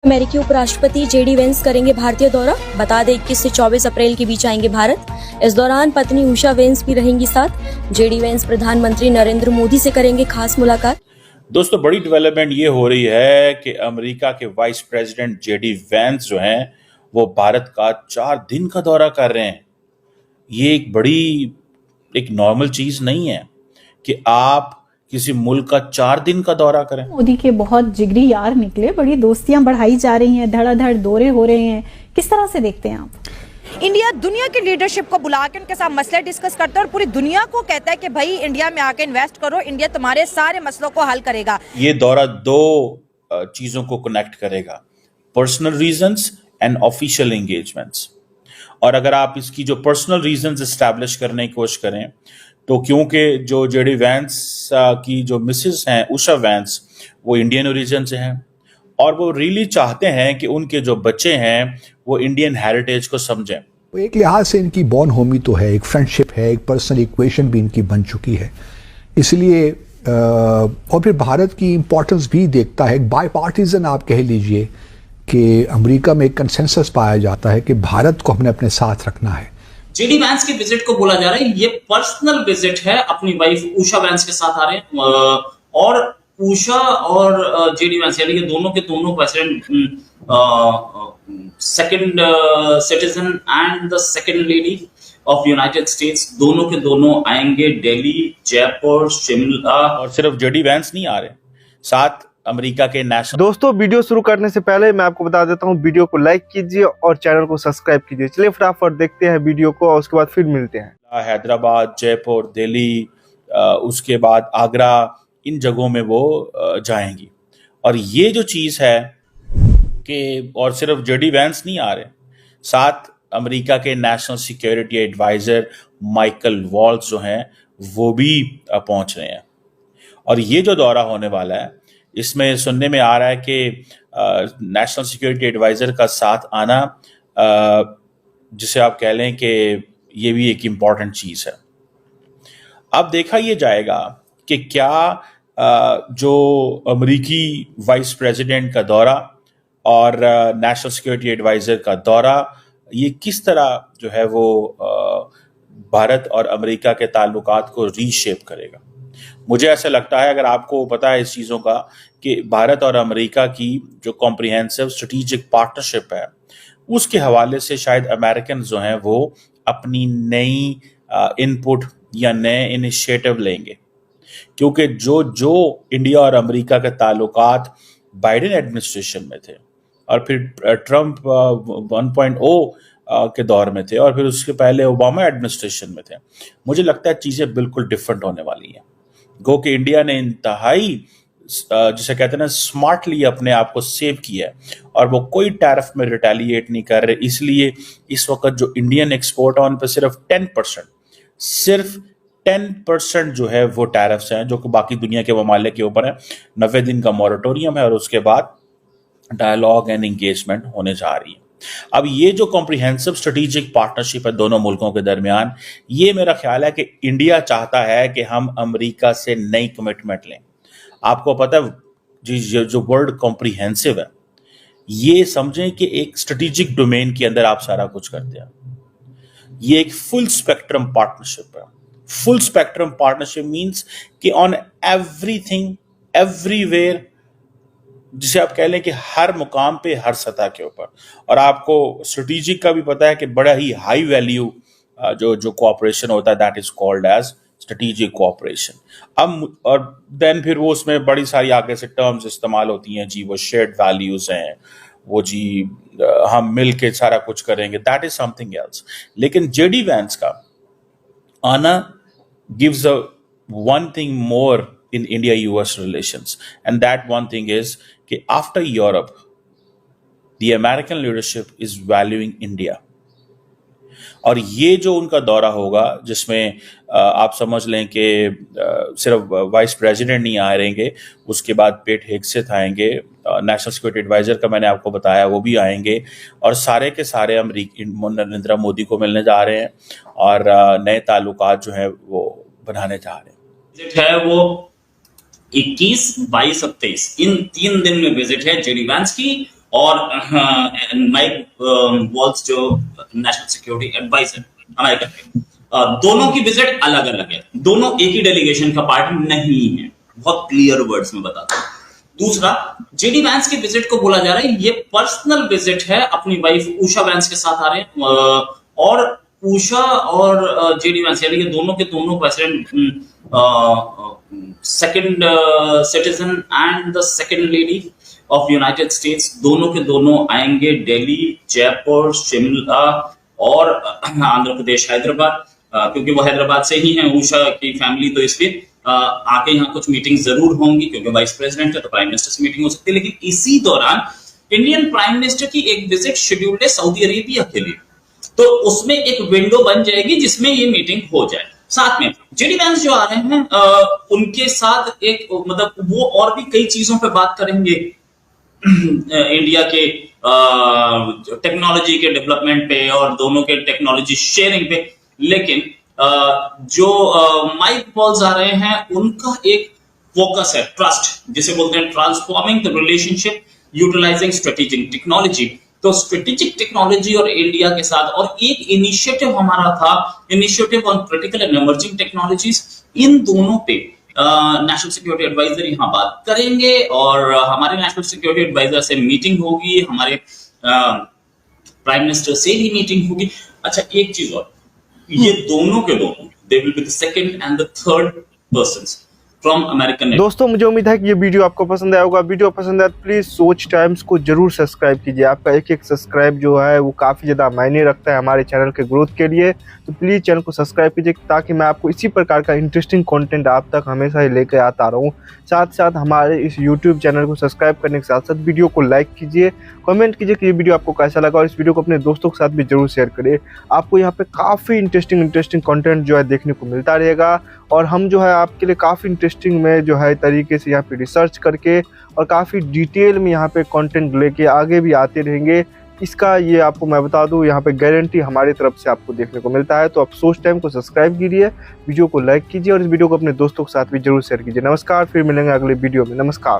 अमेरिकी उपराष्ट्रपति JD Vance करेंगे भारतीय दौरा। बता दें 21 से 24 अप्रैल के बीच आएंगे भारत। इस दौरान पत्नी उषा वेंस भी रहेंगी साथ। जेडी वेंस प्रधानमंत्री नरेंद्र मोदी से करेंगे खास मुलाकात। दोस्तों, बड़ी डेवलपमेंट ये हो रही है कि अमेरिका के वाइस प्रेसिडेंट जेडी वेंस जो हैं वो भारत का 4 दिन का दौरा कर रहे हैं। ये एक नॉर्मल चीज नहीं है कि आप किसी मुल्क का 4 दिन का दौरा करें। मोदी के बहुत जिगरी यार निकले, बड़ी दोस्तियां बढ़ाई जा रही हैं, धड़ाधड़ दौरे हो रहे हैं। किस तरह से देखते हैं आप? इंडिया दुनिया की लीडरशिप को बुला के उनके साथ मसले डिस्कस करता है और पूरी दुनिया को कहता है कि भाई इंडिया में आके इन्वेस्ट करो, इंडिया तुम्हारे सारे मसलों को हल करेगा। ये दौरा 2 चीजों को कनेक्ट करेगा, personal reasons and official engagements. और अगर आप इसकी जो पर्सनल रीजंस एस्टैब्लिश करने की कोशिश करें तो क्योंकि जो जेडी वेंस की जो मिसेस हैं उषा वेंस वो इंडियन ओरिजिन से हैं और वो रियली चाहते हैं कि उनके जो बच्चे हैं वो इंडियन हेरिटेज को समझें। एक लिहाज से इनकी बॉर्न होमी तो है, एक फ्रेंडशिप है, एक पर्सनल इक्वेशन भी इनकी बन चुकी है। इसलिए और फिर भारत की इंपॉर्टेंस भी देखता है। बाई पार्टीजन आप कह लीजिए कि अमेरिका में एक कंसेंसस पाया जाता है कि भारत को हमने अपने साथ रखना है। जेडी वेंस के विजिट को बोला जा रहा है ये पर्सनल विजिट है, अपनी वाइफ उषा वेंस के साथ आ रहे हैं और उषा और जेडी वेंस यानी कि दोनों के दोनों president, second citizen and the second lady of United states, दोनों के दोनों आएंगे दिल्ली, जयपुर, शिमला। और सिर्फ जेडी वेंस नहीं आ रहे, साथ अमेरिका के नेशनल। दोस्तों, वीडियो शुरू करने से पहले मैं आपको बता देता हूं, वीडियो को लाइक कीजिए और चैनल को सब्सक्राइब कीजिए। चलिए फटाफट देखते हैं वीडियो को और उसके बाद फिर मिलते हैं। हैदराबाद, जयपुर, दिल्ली, उसके बाद आगरा, इन जगहों में वो जाएंगी। और ये जो चीज है कि और सिर्फ जेडी वेंस नहीं आ रहे, साथ अमेरिका के national security adviser Michael Waltz जो हैं वो भी पहुंच रहे हैं। और ये जो दौरा होने वाला है इसमें सुनने में आ रहा है कि नेशनल सिक्योरिटी एडवाइजर का साथ आना, जिसे आप कह लें कि ये भी एक इम्पॉर्टेंट चीज है। अब देखा ये जाएगा कि क्या जो अमेरिकी वाइस प्रेसिडेंट का दौरा और नेशनल सिक्योरिटी एडवाइजर का दौरा ये किस तरह जो है वो भारत और अमेरिका के ताल्लुकात को रीशेप करेगा। मुझे ऐसा लगता है, अगर आपको पता है इस चीज़ों का, कि भारत और अमेरिका की जो कॉम्प्रिहेंसिव स्ट्रेटेजिक पार्टनरशिप है उसके हवाले से शायद अमेरिकन जो हैं वो अपनी नई इनपुट या नए इनिशिएटिव लेंगे। क्योंकि जो इंडिया और अमेरिका के ताल्लुकात बाइडेन एडमिनिस्ट्रेशन में थे और फिर ट्रंप 1.0 के दौर में थे और फिर उसके पहले ओबामा एडमिनिस्ट्रेशन में थे, मुझे लगता है चीज़ें बिल्कुल डिफरेंट होने वाली हैं। गो कि इंडिया ने इंतहाई, जिसे कहते हैं ना, स्मार्टली अपने आप को सेव किया है और वो कोई टैरिफ में रिटेलिएट नहीं कर रहे। इसलिए इस वक्त जो इंडियन एक्सपोर्ट है उन पर सिर्फ 10% जो है वो टैरिफ्स हैं, जो कि बाकी दुनिया के ममालिक के ऊपर है। 90 दिन का मॉरेटोरियम है और उसके बाद डायलॉग एंड एंगेजमेंट होने जा रही है। अब ये जो कॉम्प्रिहेंसिव स्ट्रेटेजिक पार्टनरशिप है दोनों मुल्कों के दरमियान, ये मेरा ख्याल है कि इंडिया चाहता है कि हम अमेरिका से नई कमिटमेंट लें। आपको पता है जो वर्ड कॉम्प्रिहेंसिव है, ये समझें कि एक स्ट्रेटेजिक डोमेन के अंदर आप सारा कुछ करते हैं। ये एक फुल स्पेक्ट्रम पार्टनरशिप है। फुल स्पेक्ट्रम पार्टनरशिप मीन्स कि ऑन एवरीथिंग, एवरीवेयर, जिसे आप कह लें कि हर मुकाम पे, हर सतह के ऊपर। और आपको स्ट्रेटेजिक का भी पता है कि बड़ा ही हाई वैल्यू जो कोऑपरेशन होता है, that is called as strategic cooperation. अब और देन फिर वो उसमें बड़ी सारी आगे से टर्म्स इस्तेमाल होती हैं जी, वो शेयर्ड वैल्यूज हैं, वो जी हम मिल के सारा कुछ करेंगे, दैट इज समथिंग एल्स। लेकिन जेडी वेंस का आना gives a one thing more in India-US relations, and that one thing is कि after Europe, the American leadership is valuing India. और ये जो उनका दौरा होगा, जिसमें आप समझ लें कि सिर्फ वाइस प्रेसिडेंट नहीं आ रहेंगे, उसके बाद पेट हेग्सेथ आएंगे, नेशनल सिक्योरिटी एडवाइजर का मैंने आपको बताया वो भी आएंगे, और सारे के सारे अमेरिकी नरेंद्र मोदी को मिलने जा रहे हैं और नए ताल्लुकात जो है वो बनाने जा रहे हैं। विजिट है वो 21, 22, 27 इन 3 दिन में विजिट है जेडी वेंस की और माइक वॉल्स जो नेशनल सिक्योरिटी एडवाइजर अमेरिका के, दोनों की विजिट अलग अलग है, दोनों एक ही डेलीगेशन का पार्ट नहीं है, बहुत क्लियर वर्ड्स में बताता हूं। दूसरा, जेडी वैंस की विजिट को बोला जा रहा है ये पर्सनल विजिट है, अपनी वाइफ उषा वैंस के साथ आ रहे हैं, और उषा और जेडी वैंस यानी कि दोनों के दोनों president, second citizen and the second lady of United states, दोनों के दोनों आएंगे दिल्ली, जयपुर, शिमला और आंध्र प्रदेश, हैदराबाद, क्योंकि वो हैदराबाद से ही है उषा की फैमिली, तो इसलिए आके यहाँ कुछ मीटिंग जरूर होंगी, क्योंकि वाइस प्रेसिडेंट है तो प्राइम मिनिस्टर से मीटिंग हो सकती है। लेकिन इसी दौरान इंडियन प्राइम मिनिस्टर की एक विजिट शेड्यूल्ड है सऊदी अरेबिया के लिए, तो उसमें एक विंडो बन जाएगी जिसमें ये मीटिंग हो जाए। साथ में जेडी वैंस जो आ रहे हैं उनके साथ एक मतलब वो और भी कई चीजों पे बात करेंगे, इंडिया के टेक्नोलॉजी के डेवलपमेंट पे और दोनों के टेक्नोलॉजी शेयरिंग पे। लेकिन जो माइक वॉल्स आ रहे हैं उनका एक फोकस है ट्रस्ट, जिसे बोलते हैं transforming the relationship utilising strategic technology. तो स्ट्रेटेजिक टेक्नोलॉजी और इंडिया के साथ, और एक इनिशिएटिव हमारा था, initiative on critical and emerging technologies, इन दोनों पे नेशनल सिक्योरिटी एडवाइजर यहाँ बात करेंगे और हमारे नेशनल सिक्योरिटी एडवाइजर से मीटिंग होगी, हमारे प्राइम मिनिस्टर से भी मीटिंग होगी। अच्छा, एक चीज और, ये दोनों के दोनों they will be the second and the third persons from American. दोस्तों मुझे उम्मीद है कि ये वीडियो आपको पसंद आया होगा। वीडियो पसंद आया तो प्लीज सोच टाइम्स को जरूर सब्सक्राइब कीजिए। आपका एक एक सब्सक्राइब जो है वो काफी ज्यादा मायने रखता है हमारे चैनल के ग्रोथ के लिए, तो प्लीज चैनल को सब्सक्राइब कीजिए ताकि मैं आपको इसी प्रकार का इंटरेस्टिंग कंटेंट आप तक हमेशा ही लेकर आता रहूं। साथ साथ हमारे इस यूट्यूब चैनल को सब्सक्राइब करने के साथ साथ वीडियो को लाइक कीजिए, कमेंट कीजिए कि ये वीडियो आपको कैसा लगा, और इस वीडियो को अपने दोस्तों के साथ भी जरूर शेयर करिए। आपको यहाँ पे काफी इंटरेस्टिंग कंटेंट जो है देखने को मिलता रहेगा, और हम जो है आपके लिए काफी इंटरेस्टिंग में जो है तरीके से यहाँ पे रिसर्च करके और काफी डिटेल में यहाँ पे कंटेंट लेके आगे भी आते रहेंगे। इसका ये आपको मैं बता दूं, यहाँ पे गारंटी हमारी तरफ से आपको देखने को मिलता है। तो आप सोच टाइम को सब्सक्राइब कीजिए, वीडियो को लाइक कीजिए और इस वीडियो को अपने दोस्तों के साथ भी जरूर शेयर कीजिए। नमस्कार, फिर मिलेंगे अगले वीडियो में। नमस्कार।